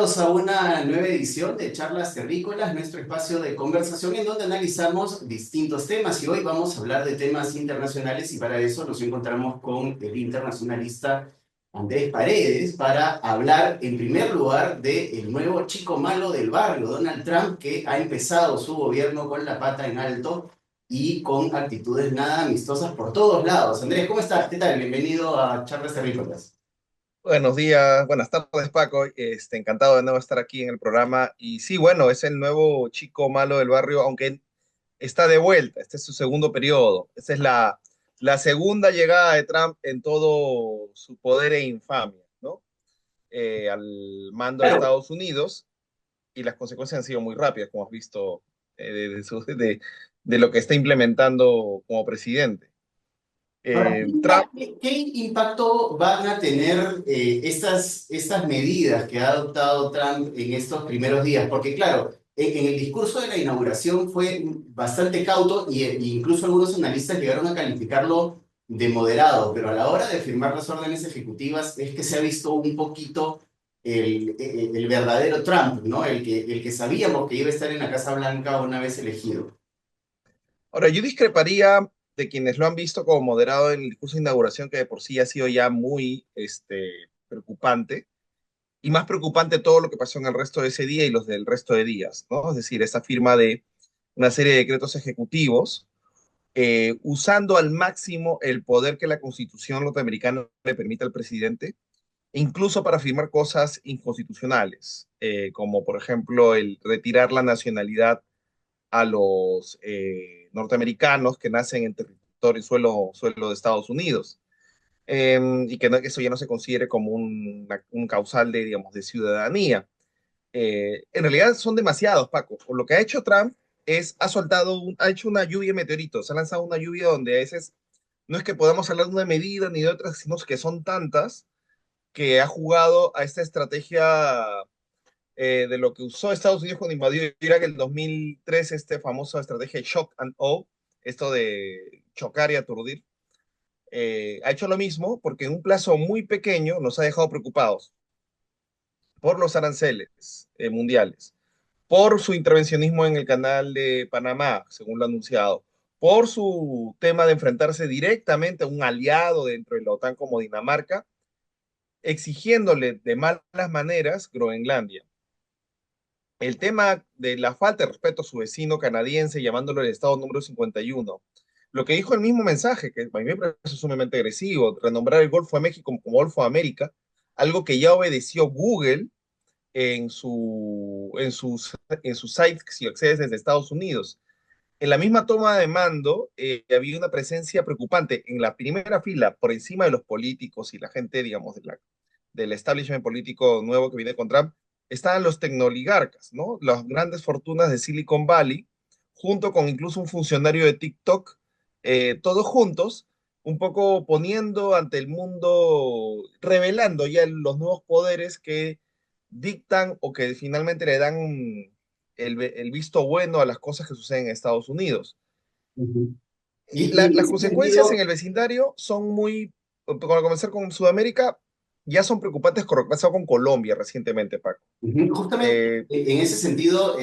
Bienvenidos a una nueva edición de Charlas Terrícolas, nuestro espacio de conversación en donde analizamos distintos temas y hoy vamos a hablar de temas internacionales y para eso nos encontramos con el internacionalista Andrés Paredes para hablar en primer lugar del nuevo chico malo del barrio, Donald Trump, que ha empezado su gobierno con la pata en alto y con actitudes nada amistosas por todos lados. Andrés, ¿cómo estás? ¿Qué tal? Bienvenido a Charlas Terrícolas. Buenos días, buenas tardes, Paco. Encantado de nuevo estar aquí en el programa. Y sí, bueno, es el nuevo chico malo del barrio, aunque está de vuelta. Este es su segundo periodo. Esta es la segunda llegada de Trump en todo su poder e infamia, ¿no? Al mando de Claro. Estados Unidos y las consecuencias han sido muy rápidas, como has visto, de lo que está implementando como presidente. Ahora, Trump. ¿qué impacto van a tener estas medidas que ha adoptado Trump en estos primeros días? Porque claro, en el discurso de la inauguración fue bastante cauto e incluso algunos analistas llegaron a calificarlo de moderado, pero a la hora de firmar las órdenes ejecutivas es que se ha visto un poquito el verdadero Trump, ¿no? El que sabíamos que iba a estar en la Casa Blanca una vez elegido. Ahora, yo discreparía de quienes lo han visto como moderado en el discurso de inauguración, que de por sí ha sido ya muy preocupante, y más preocupante todo lo que pasó en el resto de ese día y los del resto de días, ¿no? Es decir, esa firma de una serie de decretos ejecutivos, usando al máximo el poder que la Constitución norteamericana le permite al presidente, incluso para firmar cosas inconstitucionales, como por ejemplo el retirar la nacionalidad a los norteamericanos que nacen en territorio suelo de Estados Unidos. Y que, que eso ya no se considere como un causal de, digamos, de ciudadanía. En realidad son demasiados, Paco. Por lo que ha hecho Trump ha hecho una lluvia de meteoritos, ha lanzado una lluvia donde a veces no es que podamos hablar de una medida ni de otras, sino que son tantas que ha jugado a esta estrategia de lo que usó Estados Unidos cuando invadió Irak en el 2003, este famoso estrategia Shock and Awe, esto de chocar y aturdir. Ha hecho lo mismo porque en un plazo muy pequeño nos ha dejado preocupados por los aranceles mundiales, por su intervencionismo en el canal de Panamá, según lo ha anunciado, por su tema de enfrentarse directamente a un aliado dentro de la OTAN como Dinamarca, exigiéndole de malas maneras Groenlandia. El tema de la falta de respeto a su vecino canadiense, llamándolo el Estado número 51. Lo que dijo el mismo mensaje, que a mí me parece sumamente agresivo, renombrar el Golfo de México como Golfo de América, algo que ya obedeció Google en su site, si accedes desde Estados Unidos. En la misma toma de mando había una presencia preocupante en la primera fila, por encima de los políticos y la gente, digamos, del establishment político nuevo que viene con Trump, estaban los tecnoligarcas, ¿no? Las grandes fortunas de Silicon Valley, junto con incluso un funcionario de TikTok, todos juntos, un poco poniendo ante el mundo, revelando ya los nuevos poderes que dictan o que finalmente le dan el visto bueno a las cosas que suceden en Estados Unidos. Ujú. Y en Las ese consecuencias en sentido, el vecindario son muy, para comenzar con Sudamérica, ya son preocupantes con lo que pasó con Colombia recientemente, Paco. ujú, justamente Eh, en ese sentido,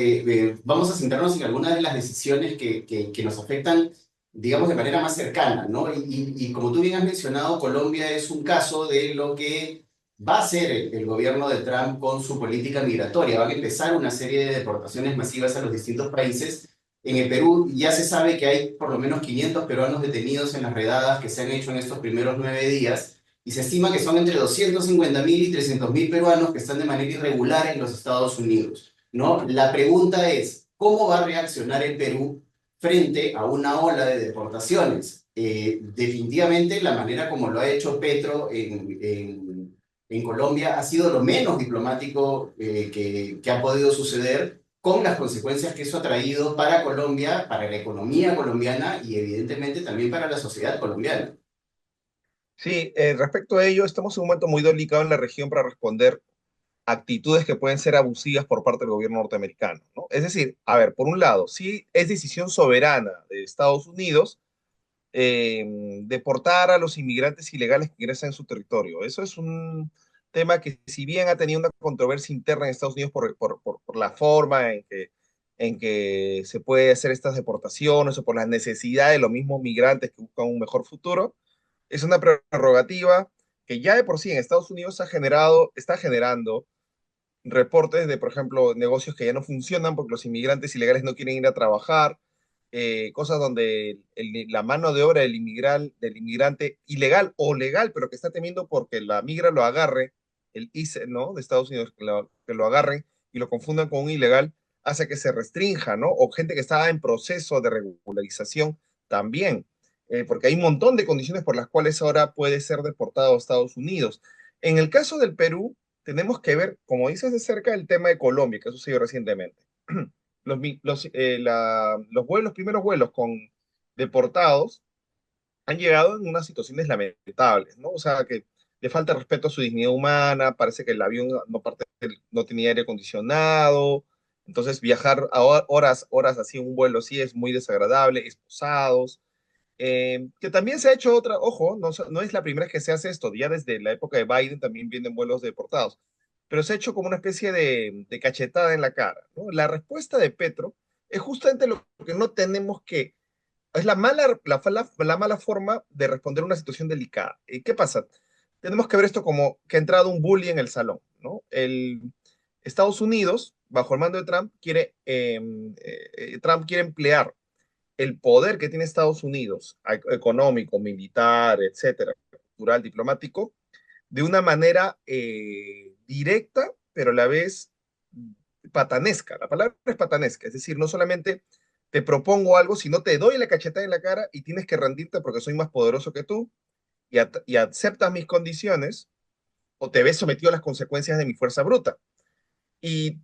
vamos a centrarnos en algunas de las decisiones que nos afectan, digamos, de manera más cercana, ¿no? Y como tú bien has mencionado, Colombia es un caso de lo que va a hacer el gobierno de Trump con su política migratoria. Van a empezar una serie de deportaciones masivas a los distintos países. En el Perú ya se sabe que hay por lo menos 500 peruanos detenidos en las redadas que se han hecho en estos primeros 9 días y se estima que son entre 250.000 y 300.000 peruanos que están de manera irregular en los Estados Unidos, ¿no? La pregunta es, ¿cómo va a reaccionar el Perú frente a una ola de deportaciones? Definitivamente la manera como lo ha hecho Petro en Colombia ha sido lo menos diplomático que ha podido suceder con las consecuencias que eso ha traído para Colombia, para la economía colombiana y evidentemente también para la sociedad colombiana. sí, respecto a ello, estamos en un momento muy delicado en la región para responder actitudes que pueden ser abusivas por parte del gobierno norteamericano, ¿no? Es decir, a ver, por un lado, sí es decisión soberana de Estados Unidos deportar a los inmigrantes ilegales que ingresan en su territorio. Eso es tema que si bien ha tenido una controversia interna en Estados Unidos por la forma en que se puede hacer estas deportaciones o por las necesidades de los mismos migrantes que buscan un mejor futuro, es una prerrogativa que ya de por sí en Estados Unidos está generando reportes de, por ejemplo, negocios que ya no funcionan porque los inmigrantes ilegales no quieren ir a trabajar, cosas donde la mano de obra del inmigrante ilegal o legal, pero que está temiendo porque la migra lo agarre, el ICE, ¿no? De Estados Unidos, que lo agarren y lo confundan con un ilegal, hace que se restrinja, ¿no? O gente que estaba en proceso de regularización también, porque hay un montón de condiciones por las cuales ahora puede ser deportado a Estados Unidos. En el caso del Perú, tenemos que ver, como dices de cerca, el tema de Colombia, que sucedió recientemente. Los primeros vuelos con deportados han llegado en unas situaciones lamentables, ¿no? O sea, que le falta respeto a su dignidad humana, parece que el avión no tenía aire acondicionado, entonces viajar a horas así en un vuelo así es muy desagradable, esposados. Que también se ha hecho otra, ojo, no es la primera vez que se hace esto, ya desde la época de Biden también vienen vuelos deportados, pero se ha hecho como una especie de cachetada en la cara, ¿no? La respuesta de Petro es justamente lo que no tenemos que, es la mala forma de responder a una situación delicada. ¿Y qué pasa? Tenemos que ver esto como que ha entrado un bully en el salón, ¿no? Estados Unidos, bajo el mando de Trump quiere emplear el poder que tiene Estados Unidos, económico, militar, etcétera, cultural, diplomático, de una manera directa, pero a la vez patanesca. La palabra es patanesca, es decir, no solamente te propongo algo, sino te doy la cachetada en la cara y tienes que rendirte porque soy más poderoso que tú y aceptas mis condiciones o te ves sometido a las consecuencias de mi fuerza bruta. Y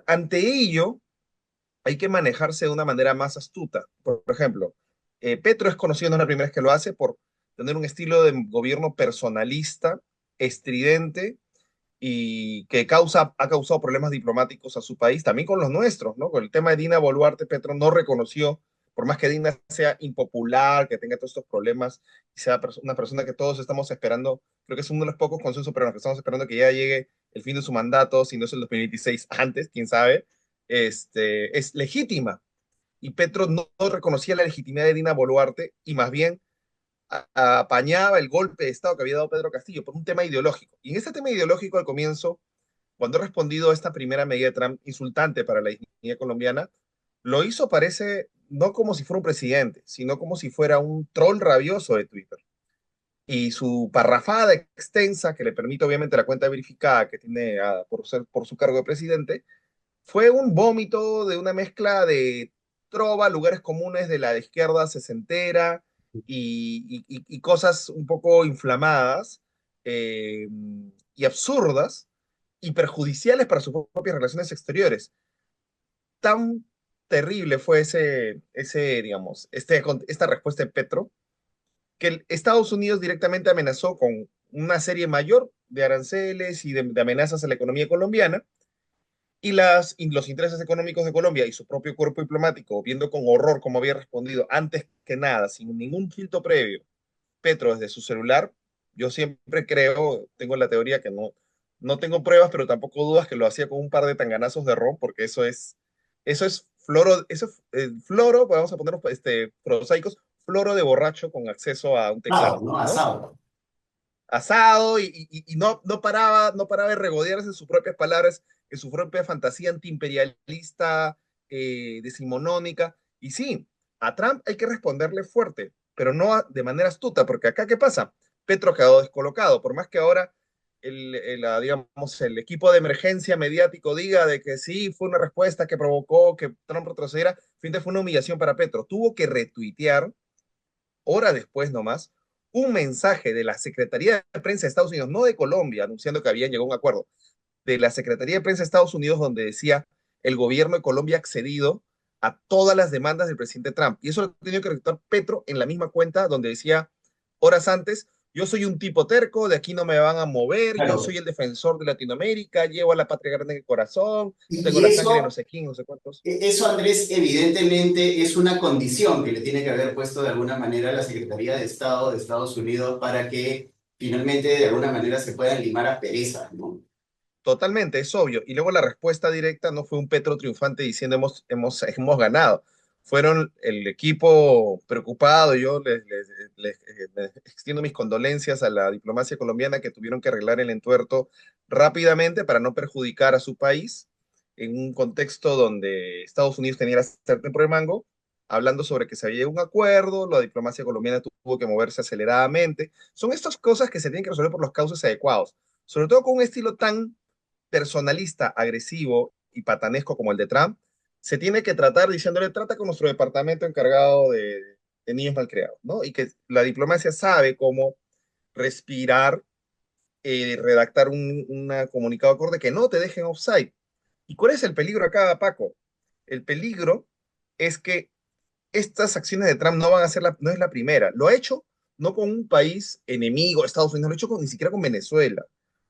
ante ello, hay que manejarse de una manera más astuta. Por ejemplo, Petro es conocido, no es la primera vez que lo hace, por tener un estilo de gobierno personalista, estridente y que ha causado problemas diplomáticos a su país, también con los nuestros, ¿no? Con el tema de Dina Boluarte, Petro no reconoció, por más que Dina sea impopular, que tenga todos estos problemas y sea una persona que todos estamos esperando, creo que es uno de los pocos consensos, pero que estamos esperando que ya llegue el fin de su mandato, si no es el 2026, antes, quién sabe, es legítima. Y Petro no reconocía la legitimidad de Dina Boluarte y más bien apañaba el golpe de Estado que había dado Pedro Castillo por un tema ideológico. Y en este tema ideológico, al comienzo, cuando ha respondido a esta primera medida de Trump insultante para la dignidad colombiana, lo hizo, parece, no como si fuera un presidente, sino como si fuera un troll rabioso de Twitter. Y su parrafada extensa, que le permite obviamente la cuenta verificada que tiene por su cargo de presidente, fue un vómito de una mezcla de trova, lugares comunes de la izquierda sesentera y cosas un poco inflamadas eh, y absurdas y perjudiciales para sus propias relaciones exteriores. Tan terrible fue digamos, esta respuesta de Petro, que Estados Unidos directamente amenazó con una serie mayor de aranceles y de amenazas a la economía colombiana, y los intereses económicos de Colombia y su propio cuerpo diplomático, viendo con horror cómo había respondido antes que nada, sin ningún filtro previo, Petro desde su celular, yo siempre creo, tengo la teoría que no tengo pruebas, pero tampoco dudas que lo hacía con un par de tanganazos de ron, porque floro, pues vamos a ponernos prosaicos, floro de borracho con acceso a un Asado, teclado, ¿no? ¿no? Asado. Asado y no paraba de regodearse en sus propias palabras, en su propia fantasía antiimperialista, decimonónica. Y sí, a Trump hay que responderle fuerte, pero no de manera astuta, porque acá, ¿qué pasa? Petro quedó descolocado, por más que ahora digamos, el equipo de emergencia mediático diga de que sí, fue una respuesta que provocó que Trump retrocediera, finalmente fue una humillación para Petro. Tuvo que retuitear hora después nomás, un mensaje de la Secretaría de Prensa de Estados Unidos, no de Colombia, anunciando que habían llegado a un acuerdo, de la Secretaría de Prensa de Estados Unidos, donde decía el gobierno de Colombia ha accedido a todas las demandas del presidente Trump. Y eso lo ha tenido que retuitar Petro en la misma cuenta donde decía horas antes, yo soy un tipo terco, de aquí no me van a mover, yo soy Claro. el defensor de Latinoamérica, llevo a la patria grande en el corazón, tengo Y la sangre de no eso, sé quién, no sé cuántos. eso, Andrés, evidentemente es una condición que le tiene que haber puesto de alguna manera la Secretaría de Estado de Estados Unidos para que finalmente de alguna manera se puedan limar asperezas, ¿no? Totalmente, es obvio. Y luego la respuesta directa no fue un Petro triunfante diciendo hemos ganado. Fueron el equipo preocupado. Yo les extiendo mis condolencias a la diplomacia colombiana que tuvieron que arreglar el entuerto rápidamente para no perjudicar a su país en un contexto donde Estados Unidos tenía la sartén por el mango, hablando sobre que se había llegado a un acuerdo, la diplomacia colombiana tuvo que moverse aceleradamente. Son estas cosas que se tienen que resolver por los cauces adecuados, sobre todo con un estilo tan personalista, agresivo y patanesco como el de Trump, se tiene que tratar diciéndole, trata con nuestro departamento encargado de niños malcriados, ¿no? Y que la diplomacia sabe cómo respirar, redactar comunicado acorde que no te dejen offside. ¿Y cuál es el peligro acá, Paco? El peligro es que estas acciones de Trump no van a ser no es la primera. Lo ha hecho no con un país enemigo, Estados Unidos, lo ha hecho ni siquiera con Venezuela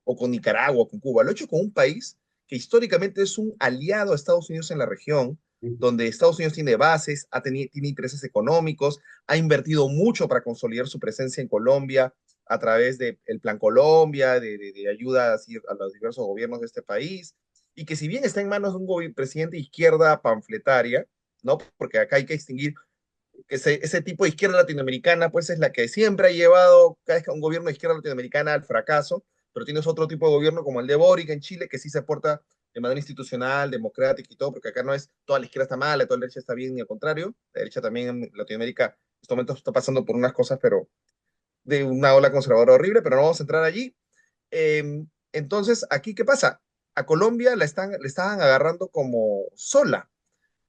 o con Nicaragua o con Cuba, lo ha hecho con un país que históricamente es un aliado a Estados Unidos en la región, donde Estados Unidos tiene bases, tiene intereses económicos, ha invertido mucho para consolidar su presencia en Colombia a través del Plan Colombia, de ayuda a los diversos gobiernos de este país, y que si bien está en manos de un presidente de izquierda panfletaria, ¿no? Porque acá hay que distinguir que ese tipo de izquierda latinoamericana, pues es la que siempre ha llevado cada vez que un gobierno de izquierda latinoamericana al fracaso, pero tienes otro tipo de gobierno como el de Boric en Chile, que sí se porta de manera institucional, democrática y todo, porque acá no es toda la izquierda está mala, toda la derecha está bien, ni al contrario. La derecha también en Latinoamérica en estos momentos está pasando por unas cosas, pero de una ola conservadora horrible, pero no vamos a entrar allí. Entonces, aquí, ¿qué pasa? A Colombia le estaban agarrando como sola,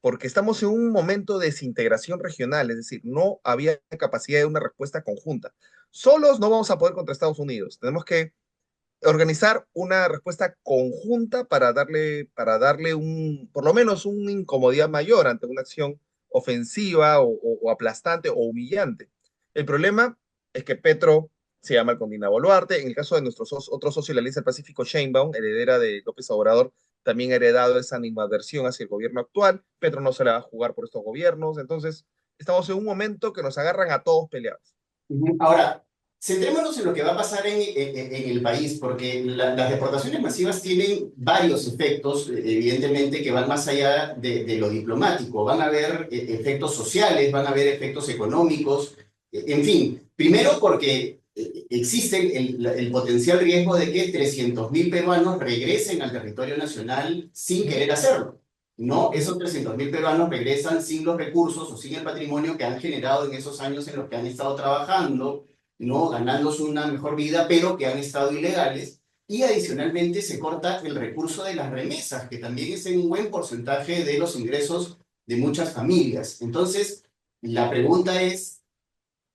porque estamos en un momento de desintegración regional, es decir, no había capacidad de una respuesta conjunta. Solos no vamos a poder contra Estados Unidos, tenemos que organizar una respuesta conjunta para darle por lo menos una incomodidad mayor ante una acción ofensiva o aplastante o humillante. El problema es que Petro se llama con Dina Boluarte, en el caso de nuestro otro socio de la Alianza del Pacífico, Sheinbaum, heredera de López Obrador, también ha heredado esa animadversión hacia el gobierno actual. Petro no se la va a jugar por estos gobiernos, entonces estamos en un momento que nos agarran a todos peleados. Ujú. Ahora, centrémonos en lo que va a pasar en el país, porque las deportaciones masivas tienen varios efectos, evidentemente, que van más allá de lo diplomático. Van a haber efectos sociales, van a haber efectos económicos, en fin, primero porque existe el potencial riesgo de que 300.000 peruanos regresen al territorio nacional sin querer hacerlo. No, esos 300.000 peruanos regresan sin los recursos o sin el patrimonio que han generado en esos años en los que han estado trabajando, ¿no? Ganándose una mejor vida, pero que han estado ilegales. Y adicionalmente se corta el recurso de las remesas, que también es un buen porcentaje de los ingresos de muchas familias. Entonces, la pregunta es,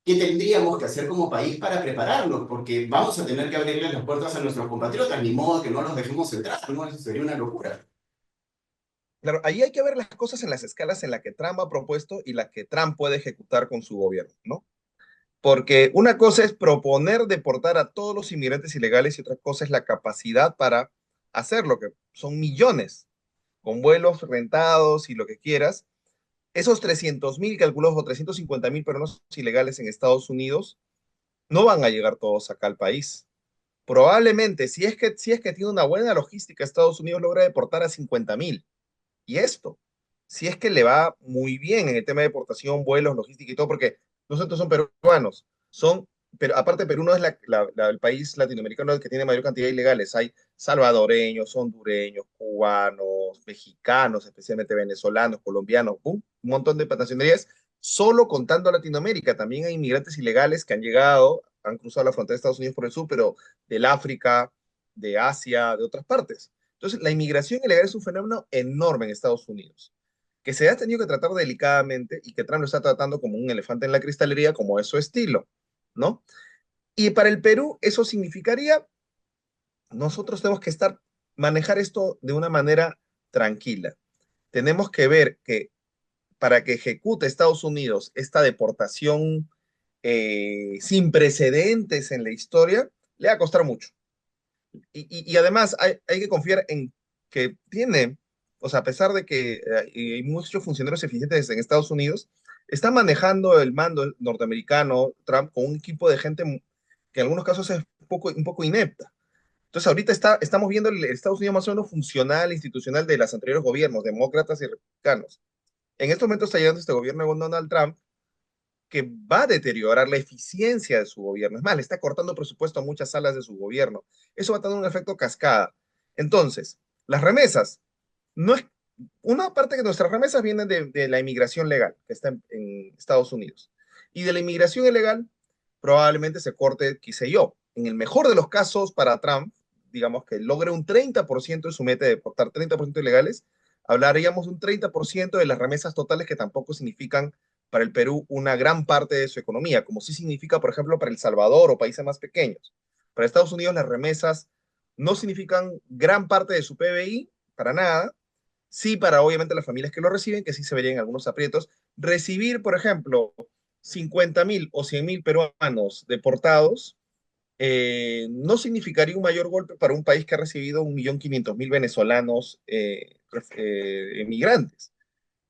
¿qué tendríamos que hacer como país para prepararnos? Porque vamos a tener que abrirles las puertas a nuestros compatriotas, ni modo que no los dejemos entrar, ¿no? Eso sería una locura. Claro, ahí hay que ver las cosas en las escalas en las que Trump ha propuesto y las que Trump puede ejecutar con su gobierno, ¿no? Porque una cosa es proponer deportar a todos los inmigrantes ilegales y otra cosa es la capacidad para hacerlo, que son millones, con vuelos rentados y lo que quieras. Esos 300.000 calculados o 350.000 peruanos ilegales en Estados Unidos no van a llegar todos acá al país. Probablemente, si es que tiene una buena logística, Estados Unidos logra deportar a 50.000. Y esto, si es que le va muy bien en el tema de deportación, vuelos, logística y todo, porque nosotros son peruanos, pero aparte Perú no es el país latinoamericano que tiene mayor cantidad de ilegales, hay salvadoreños, hondureños, cubanos, mexicanos, especialmente venezolanos, colombianos, ¡pum! Un montón de nacionalidades, solo contando a Latinoamérica, también hay inmigrantes ilegales que han llegado, han cruzado la frontera de Estados Unidos por el sur, pero del África, de Asia, de otras partes. Entonces, la inmigración ilegal es un fenómeno enorme en Estados Unidos, que se ha tenido que tratar delicadamente y que Trump lo está tratando como un elefante en la cristalería, como es su estilo, ¿no? Y para el Perú, eso significaría, nosotros tenemos que manejar esto de una manera tranquila. Tenemos que ver que para que ejecute Estados Unidos esta deportación sin precedentes en la historia, le va a costar mucho. Y además hay que confiar en que tiene, o sea, a pesar de que hay muchos funcionarios eficientes en Estados Unidos, está manejando el mando norteamericano, Trump, con un equipo de gente que en algunos casos es un poco inepta. Entonces, ahorita estamos viendo el Estados Unidos más o menos funcional, institucional de los anteriores gobiernos, demócratas y republicanos. En este momento está llegando este gobierno de Donald Trump que va a deteriorar la eficiencia de su gobierno. Es más, le está cortando presupuesto a muchas salas de su gobierno. Eso va a tener un efecto cascada. Entonces, las remesas, no es una parte que nuestras remesas vienen de la inmigración legal que está en Estados Unidos. Y de la inmigración ilegal probablemente se corte, qué sé yo, en el mejor de los casos para Trump, digamos que logre un 30% de su meta de deportar 30% ilegales, hablaríamos de un 30% de las remesas totales que tampoco significan para el Perú una gran parte de su economía, como sí significa, por ejemplo, para El Salvador o países más pequeños. Para Estados Unidos las remesas no significan gran parte de su PBI, para nada, sí para obviamente las familias que lo reciben, que sí se verían algunos aprietos. Recibir, por ejemplo, 50.000 o 100.000 peruanos deportados no significaría un mayor golpe para un país que ha recibido 1.500.000 venezolanos emigrantes.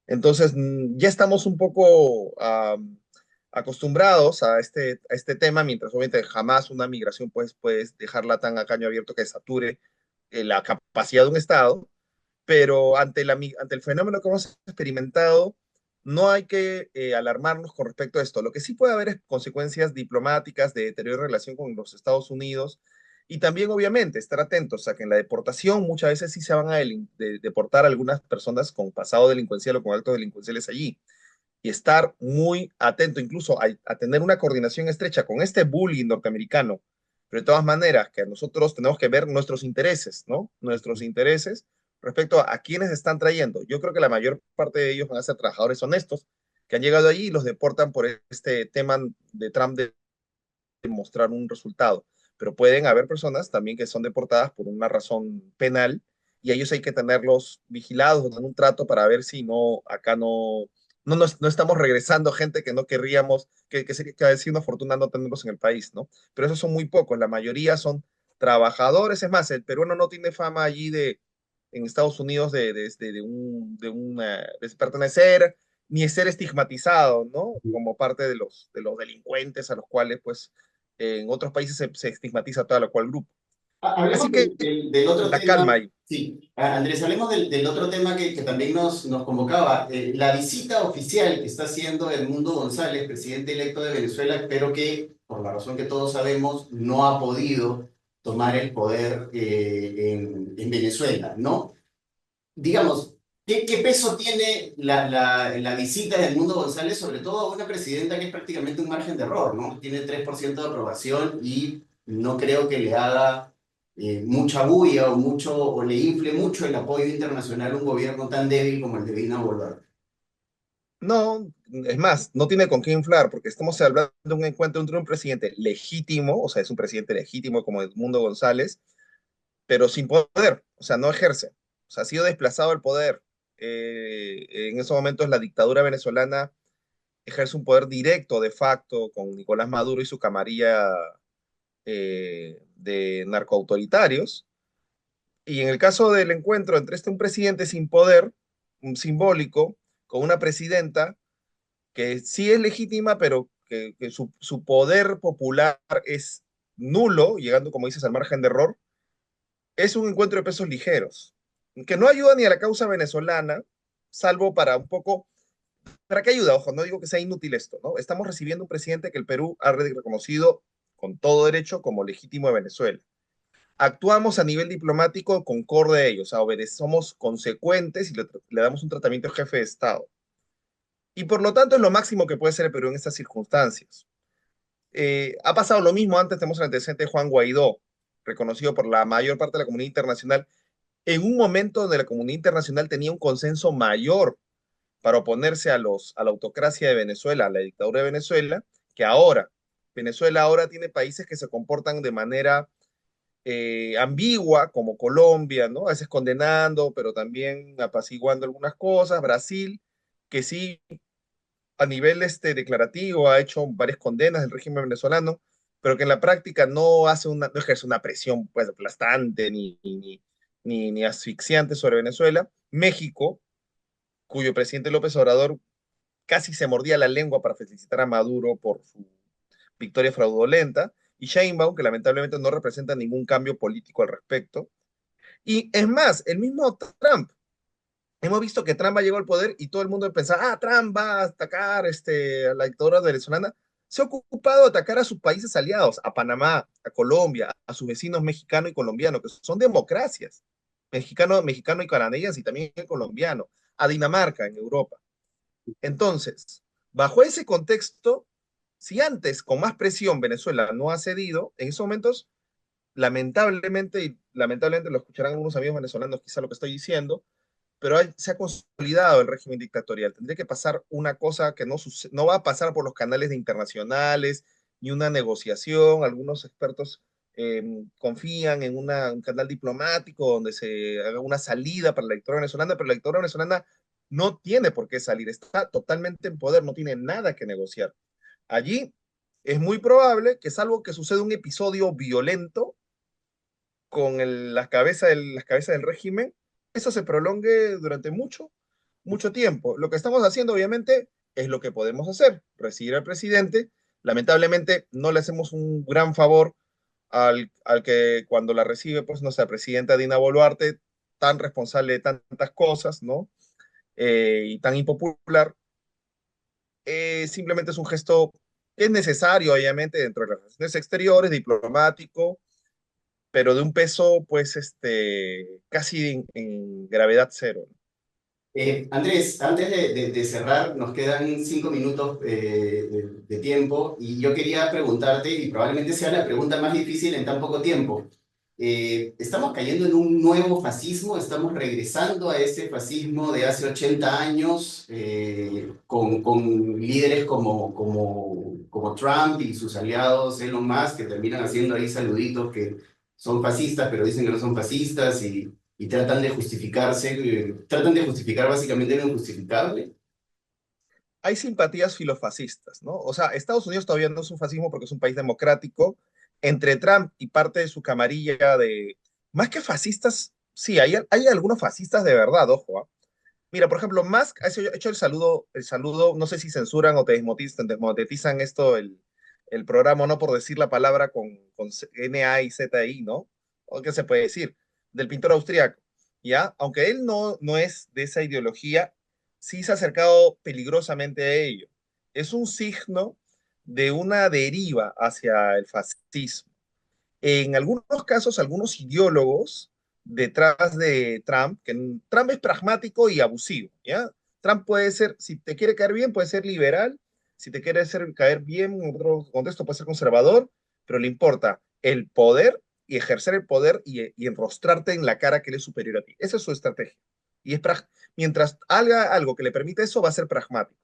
Entonces, ya estamos un poco acostumbrados a este tema, mientras obviamente jamás una migración puedes dejarla tan a caño abierto que sature la capacidad de un Estado, pero ante el fenómeno que hemos experimentado, no hay que alarmarnos con respecto a esto. Lo que sí puede haber es consecuencias diplomáticas de deterioro de relación con los Estados Unidos y también, obviamente, estar atentos a que en la deportación muchas veces sí se van a deportar a algunas personas con pasado delincuencial o con actos delincuenciales allí y estar muy atento incluso a tener una coordinación estrecha con este bullying norteamericano. Pero de todas maneras, que nosotros tenemos que ver nuestros intereses, ¿no? Nuestros intereses respecto a quienes están trayendo. Yo creo que la mayor parte de ellos van a ser trabajadores honestos que han llegado allí y los deportan por este tema de Trump de mostrar un resultado. Pero pueden haber personas también que son deportadas por una razón penal y a ellos hay que tenerlos vigilados, en un trato para ver si no, acá no estamos regresando gente que no querríamos, que sería que sido una fortuna no tenerlos en el país, ¿no? Pero esos son muy pocos, la mayoría son trabajadores. Es más, el peruano no tiene fama allí en Estados Unidos de pertenecer ni de ser estigmatizado, ¿no? Como parte de los delincuentes a los cuales, pues, en otros países se estigmatiza toda la cual grupo. Hablemos Así que del otro la tema, calma ahí. sí, Andrés, hablemos del otro tema que también nos convocaba, la visita oficial que está haciendo Edmundo González, presidente electo de Venezuela, pero que, por la razón que todos sabemos, no ha podido tomar el poder en Venezuela, ¿no? Digamos, ¿qué peso tiene la visita de Edmundo González, sobre todo a una presidenta que es prácticamente un margen de error, ¿no? Tiene 3% de aprobación y no creo que le haga mucha bulla o le infle mucho el apoyo internacional a un gobierno tan débil como el de Dina Boluarte. No, es más, no tiene con qué inflar, porque estamos hablando de un encuentro entre un presidente legítimo, o sea, es un presidente legítimo como Edmundo González, pero sin poder, o sea, no ejerce, o sea, ha sido desplazado del poder. En esos momentos la dictadura venezolana ejerce un poder directo de facto con Nicolás Maduro y su camarilla de narcoautoritarios. Y en el caso del encuentro entre un presidente sin poder, un simbólico, con una presidenta que sí es legítima, pero que su poder popular es nulo, llegando, como dices, al margen de error, es un encuentro de pesos ligeros, que no ayuda ni a la causa venezolana, salvo para un poco. ¿Para qué ayuda? Ojo, no digo que sea inútil esto, ¿no? Estamos recibiendo un presidente que el Perú ha reconocido con todo derecho como legítimo de Venezuela. Actuamos a nivel diplomático concorde a ellos, o sea, somos consecuentes y le damos un tratamiento de jefe de Estado. Y por lo tanto es lo máximo que puede ser el Perú en estas circunstancias. Ha pasado lo mismo antes, tenemos el antecedente de Juan Guaidó, reconocido por la mayor parte de la comunidad internacional, en un momento donde la comunidad internacional tenía un consenso mayor para oponerse a la autocracia de Venezuela, a la dictadura de Venezuela, que ahora. Venezuela ahora tiene países que se comportan de manera ambigua, como Colombia, ¿no? A veces condenando, pero también apaciguando algunas cosas. Brasil, que sí, a nivel declarativo, ha hecho varias condenas del régimen venezolano, pero que en la práctica no ejerce una presión pues, aplastante ni asfixiante sobre Venezuela. México, cuyo presidente López Obrador casi se mordía la lengua para felicitar a Maduro por su victoria fraudulenta, y Sheinbaum, que lamentablemente no representa ningún cambio político al respecto. Y es más, el mismo Trump. Hemos visto que Trump llegó al poder y todo el mundo pensaba, Trump va a atacar a la dictadura venezolana. Se ha ocupado de atacar a sus países aliados, a Panamá, a Colombia, a sus vecinos mexicano y colombiano, que son democracias, mexicano y canadiense, y también el colombiano, a Dinamarca en Europa. Entonces, bajo ese contexto, si antes con más presión Venezuela no ha cedido, en esos momentos, lamentablemente, y lamentablemente lo escucharán algunos amigos venezolanos, quizá lo que estoy diciendo, pero se ha consolidado el régimen dictatorial. Tendría que pasar una cosa que no va a pasar por los canales de internacionales, ni una negociación. Algunos expertos confían en un canal diplomático donde se haga una salida para la dictadura venezolana, pero la dictadura venezolana no tiene por qué salir, está totalmente en poder, no tiene nada que negociar. Allí es muy probable que, salvo que suceda un episodio violento con las cabezas del régimen, eso se prolongue durante mucho tiempo. Lo que estamos haciendo, obviamente, es lo que podemos hacer, recibir al presidente. Lamentablemente, no le hacemos un gran favor al que cuando la recibe, pues, nuestra presidenta Dina Boluarte, tan responsable de tantas cosas, ¿no? Y tan impopular, simplemente es un gesto que es necesario, obviamente, dentro de las relaciones exteriores, diplomático, pero de un peso, pues, casi en gravedad cero. Andrés, antes de cerrar, nos quedan 5 minutos de tiempo y yo quería preguntarte, y probablemente sea la pregunta más difícil en tan poco tiempo. ¿Estamos cayendo en un nuevo fascismo? ¿Estamos regresando a ese fascismo de hace 80 años con líderes como Trump y sus aliados, Elon Musk, que terminan haciendo ahí saluditos que son fascistas, pero dicen que no son fascistas y tratan de justificarse, tratan de justificar básicamente lo injustificable? Hay simpatías filofascistas, ¿no? O sea, Estados Unidos todavía no es un fascismo porque es un país democrático. Entre Trump y parte de su camarilla más que fascistas, sí, hay algunos fascistas de verdad, ojo, ¿ah? Mira, por ejemplo, Musk ha hecho el saludo, no sé si censuran o te desmonetizan esto, el programa, no por decir la palabra con N-A-I-Z-I, ¿no? ¿O qué se puede decir? Del pintor austriaco, ¿ya? Aunque él no es de esa ideología, sí se ha acercado peligrosamente a ello. Es un signo de una deriva hacia el fascismo. En algunos casos, algunos ideólogos detrás de Trump, que Trump es pragmático y abusivo, ¿ya? Trump puede ser, si te quiere caer bien, puede ser liberal, si te quiere caer bien, en otro contexto puede ser conservador, pero le importa el poder y ejercer el poder y enrostrarte en la cara que él es superior a ti. Esa es su estrategia. Y mientras haga algo que le permita eso, va a ser pragmático.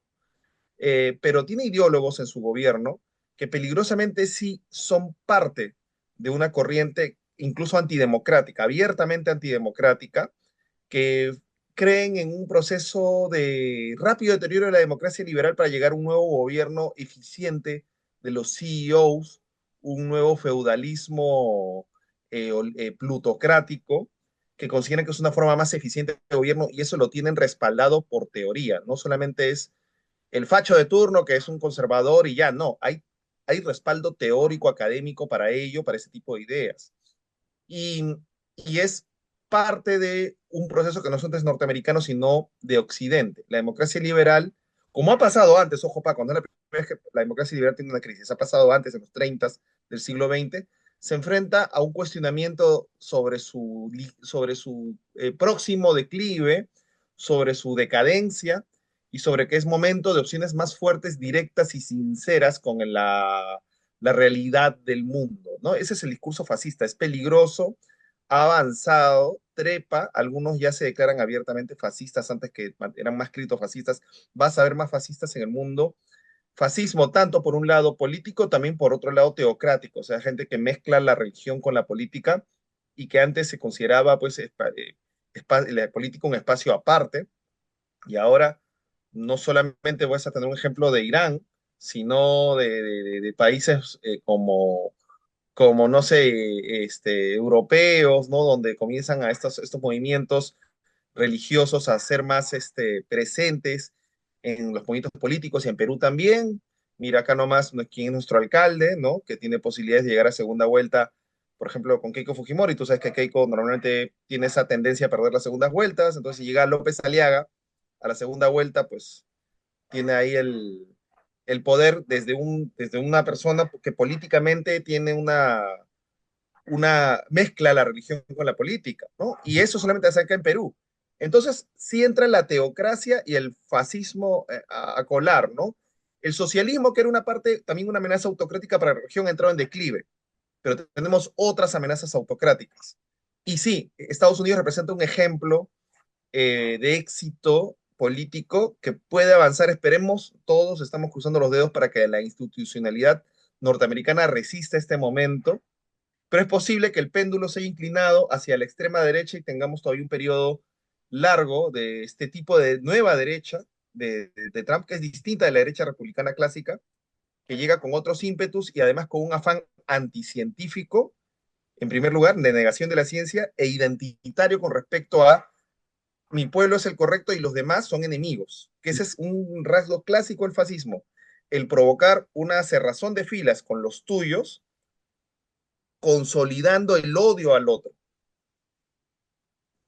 Pero tiene ideólogos en su gobierno que peligrosamente sí son parte de una corriente incluso antidemocrática, abiertamente antidemocrática, que creen en un proceso de rápido deterioro de la democracia liberal para llegar a un nuevo gobierno eficiente de los CEOs, un nuevo feudalismo plutocrático, que consideran que es una forma más eficiente de gobierno y eso lo tienen respaldado por teoría, no solamente es el facho de turno, que es un conservador y ya, no, hay respaldo teórico, académico para ello, para ese tipo de ideas. Y, y es parte de un proceso que no son norteamericanos, sino de Occidente. La democracia liberal, como ha pasado antes, ojo, Paco, no es la primera vez que la democracia liberal tiene una crisis, ha pasado antes, en los 30 del siglo XX, se enfrenta a un cuestionamiento sobre su próximo declive, sobre su decadencia, y sobre que es momento de opciones más fuertes, directas y sinceras con la realidad del mundo, ¿no? Ese es el discurso fascista, es peligroso, ha avanzado, trepa, algunos ya se declaran abiertamente fascistas antes que eran más fascistas, vas a ver más fascistas en el mundo. Fascismo tanto por un lado político, también por otro lado teocrático, o sea, gente que mezcla la religión con la política y que antes se consideraba pues la política un espacio aparte, y ahora no solamente vas a tener un ejemplo de Irán, sino de países como, no sé, europeos, ¿no? Donde comienzan a estos movimientos religiosos a ser más presentes en los movimientos políticos y en Perú también. Mira acá nomás quién es nuestro alcalde, ¿no? Que tiene posibilidades de llegar a segunda vuelta, por ejemplo, con Keiko Fujimori. Tú sabes que Keiko normalmente tiene esa tendencia a perder las segundas vueltas, entonces si llega López Aliaga a la segunda vuelta, pues tiene ahí el poder desde una persona que políticamente tiene una mezcla la religión con la política, ¿no? Y eso solamente se acá en Perú. Entonces, sí entra la teocracia y el fascismo a colar, ¿no? El socialismo, que era una parte, también una amenaza autocrática para la región, ha entrado en declive, pero tenemos otras amenazas autocráticas. Y sí, Estados Unidos representa un ejemplo de éxito político que puede avanzar. Esperemos, todos estamos cruzando los dedos para que la institucionalidad norteamericana resista este momento, pero es posible que el péndulo se haya inclinado hacia la extrema derecha y tengamos todavía un periodo largo de este tipo de nueva derecha de Trump, que es distinta de la derecha republicana clásica, que llega con otros ímpetus y además con un afán anticientífico, en primer lugar, de negación de la ciencia e identitario con respecto a mi pueblo es el correcto y los demás son enemigos, que ese es un rasgo clásico del fascismo, el provocar una cerrazón de filas con los tuyos, consolidando el odio al otro.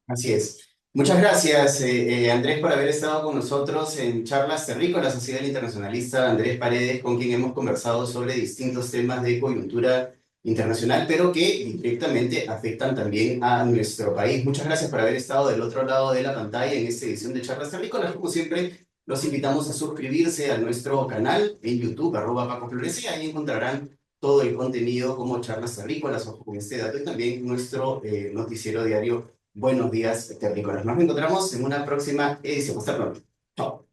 Así es. Muchas gracias, Andrés, por haber estado con nosotros en Charlas Terrícolas, así del internacionalista Andrés Paredes, con quien hemos conversado sobre distintos temas de coyuntura internacional, pero que directamente afectan también a nuestro país. Muchas gracias por haber estado del otro lado de la pantalla en esta edición de Charlas Terrícolas. Como siempre, los invitamos a suscribirse a nuestro canal en YouTube, @Paco Flores, y ahí encontrarán todo el contenido como Charlas Terrícolas, ojo con este dato, y también nuestro noticiero diario Buenos días, terrícolas. Nos encontramos en una próxima edición. Hasta pronto. Chao.